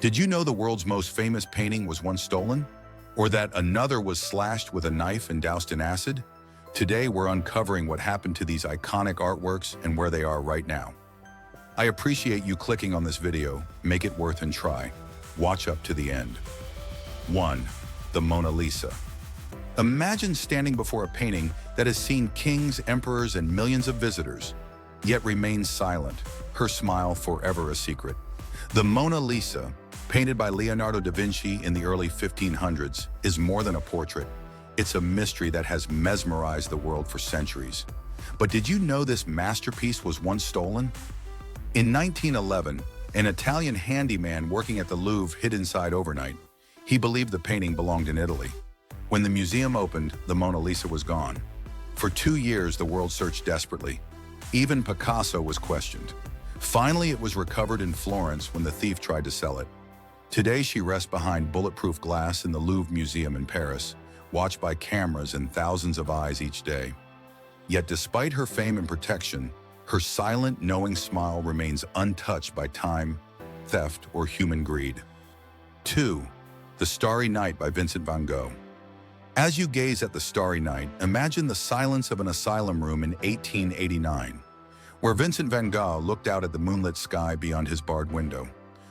Did you know the world's most famous painting was once stolen? Or that another was slashed with a knife and doused in acid? Today, we're uncovering what happened to these iconic artworks and where they are right now. I appreciate you clicking on this video. Make it worth a try. Watch up to the end. 1. The Mona Lisa. Imagine standing before a painting that has seen kings, emperors, and millions of visitors, yet remains silent, her smile forever a secret. The Mona Lisa, painted by Leonardo da Vinci in the early 1500s, is more than a portrait. It's a mystery that has mesmerized the world for centuries. But did you know this masterpiece was once stolen? In 1911, an Italian handyman working at the Louvre hid inside overnight. He believed the painting belonged in Italy. When the museum opened, the Mona Lisa was gone. For 2 years, the world searched desperately. Even Picasso was questioned. Finally, it was recovered in Florence when the thief tried to sell it. Today, she rests behind bulletproof glass in the Louvre Museum in Paris, watched by cameras and thousands of eyes each day. Yet despite her fame and protection, her silent, knowing smile remains untouched by time, theft, or human greed. 2. The Starry Night by Vincent van Gogh. As you gaze at the Starry Night, imagine the silence of an asylum room in 1889, where Vincent van Gogh looked out at the moonlit sky beyond his barred window.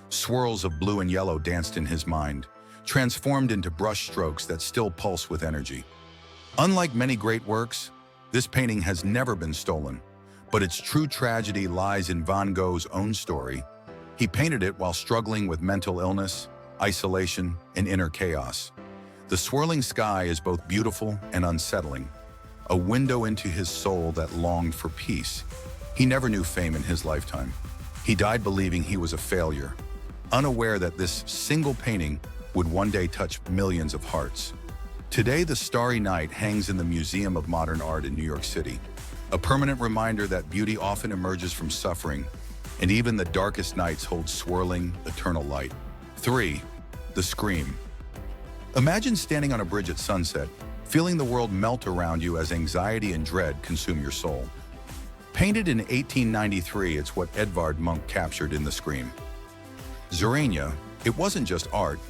Swirls of blue and yellow danced in his mind, transformed into brush strokes that still pulse with energy. Unlike many great works, this painting has never been stolen, but its true tragedy lies in Van Gogh's own story. He painted it while struggling with mental illness, isolation, and inner chaos. The swirling sky is both beautiful and unsettling, a window into his soul that longed for peace. He never knew fame in his lifetime. He died believing he was a failure, unaware that this single painting would one day touch millions of hearts. Today, the Starry Night hangs in the Museum of Modern Art in New York City, a permanent reminder that beauty often emerges from suffering, and even the darkest nights hold swirling, eternal light. 3. The Scream. Imagine standing on a bridge at sunset, feeling the world melt around you as anxiety and dread consume your soul. Painted in 1893, it's what Edvard Munch captured in The Scream. Xerania, it wasn't just art,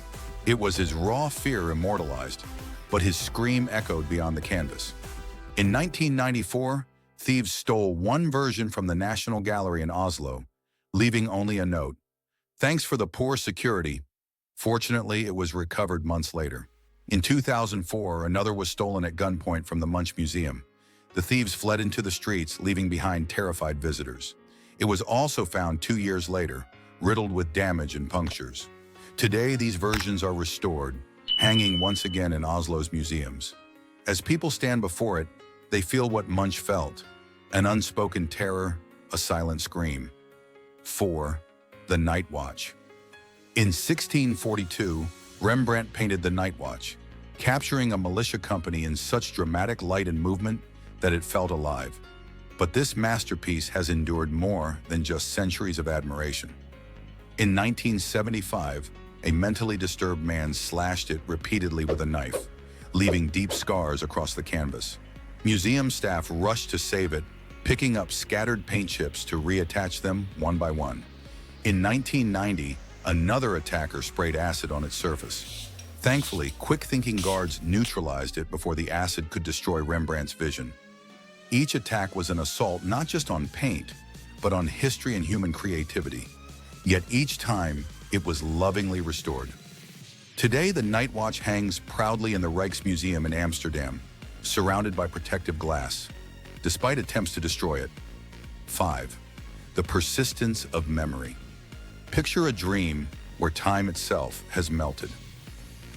it was his raw fear immortalized, but his scream echoed beyond the canvas. In 1994, thieves stole one version from the National Gallery in Oslo, leaving only a note. Thanks for the poor security. Fortunately, it was recovered months later. In 2004, another was stolen at gunpoint from the Munch Museum. The thieves fled into the streets, leaving behind terrified visitors. It was also found 2 years later, riddled with damage and punctures. Today, these versions are restored, hanging once again in Oslo's museums. As people stand before it, they feel what Munch felt, an unspoken terror, a silent scream. 4. The Night Watch. In 1642, Rembrandt painted the Night Watch, capturing a militia company in such dramatic light and movement that it felt alive. But this masterpiece has endured more than just centuries of admiration. In 1975, a mentally disturbed man slashed it repeatedly with a knife, leaving deep scars across the canvas. Museum staff rushed to save it, picking up scattered paint chips to reattach them one by one. In 1990, another attacker sprayed acid on its surface. Thankfully, quick-thinking guards neutralized it before the acid could destroy Rembrandt's vision. Each attack was an assault not just on paint, but on history and human creativity. Yet each time, it was lovingly restored. Today, the Night Watch hangs proudly in the Rijksmuseum in Amsterdam, surrounded by protective glass, despite attempts to destroy it. 5. The Persistence of Memory. Picture a dream where time itself has melted.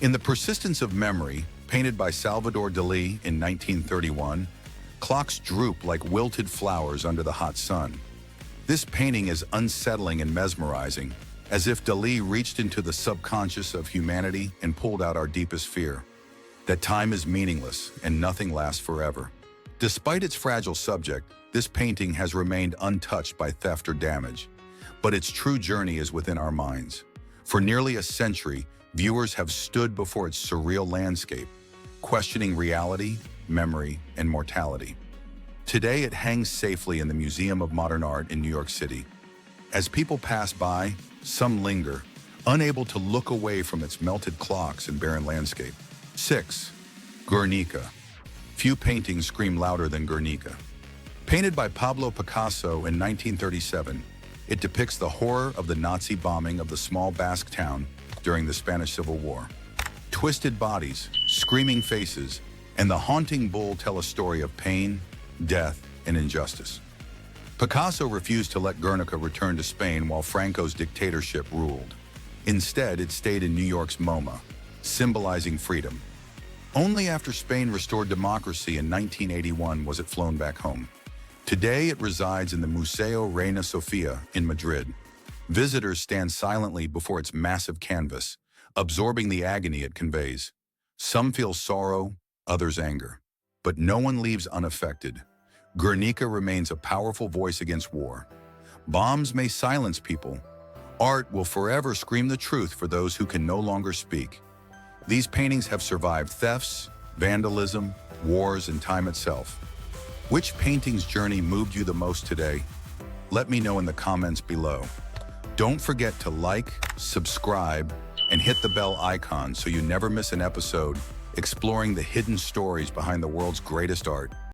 In The Persistence of Memory, painted by Salvador Dalí in 1931, clocks droop like wilted flowers under the hot sun. This painting is unsettling and mesmerizing, as if Dalí reached into the subconscious of humanity and pulled out our deepest fear, that time is meaningless and nothing lasts forever. Despite its fragile subject, this painting has remained untouched by theft or damage, but its true journey is within our minds. For nearly a century, viewers have stood before its surreal landscape, questioning reality, memory, and mortality. Today, it hangs safely in the Museum of Modern Art in New York City. As people pass by, some linger, unable to look away from its melted clocks and barren landscape. 6. Guernica. Few paintings scream louder than Guernica. Painted by Pablo Picasso in 1937, it depicts the horror of the Nazi bombing of the small Basque town during the Spanish Civil War. Twisted bodies, screaming faces, and the haunting bull tell a story of pain, death, and injustice. Picasso refused to let Guernica return to Spain while Franco's dictatorship ruled. Instead, it stayed in New York's MoMA, symbolizing freedom. Only after Spain restored democracy in 1981 was it flown back home. Today, it resides in the Museo Reina Sofia in Madrid. Visitors stand silently before its massive canvas, absorbing the agony it conveys. Some feel sorrow, others anger. But no one leaves unaffected. Guernica remains a powerful voice against war. Bombs may silence people. Art will forever scream the truth for those who can no longer speak. These paintings have survived thefts, vandalism, wars, and time itself. Which painting's journey moved you the most today? Let me know in the comments below. Don't forget to like, subscribe, and hit the bell icon so you never miss an episode exploring the hidden stories behind the world's greatest art.